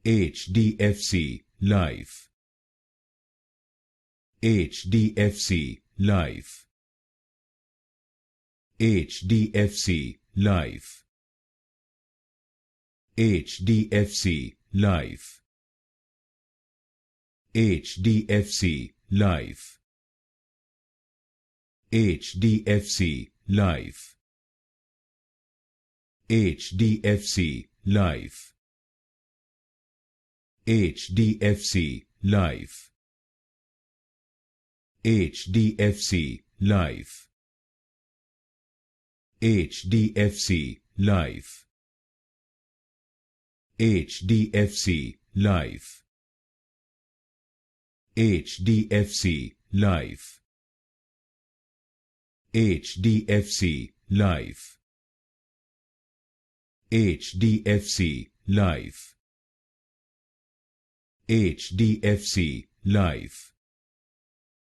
HDFC Life. HDFC Life. HDFC Life. HDFC Life. HDFC Life. HDFC Life. HDFC Life. HDFC Life. HDFC Life. HDFC Life. HDFC Life. HDFC Life. HDFC Life. HDFC Life. HDFC Life.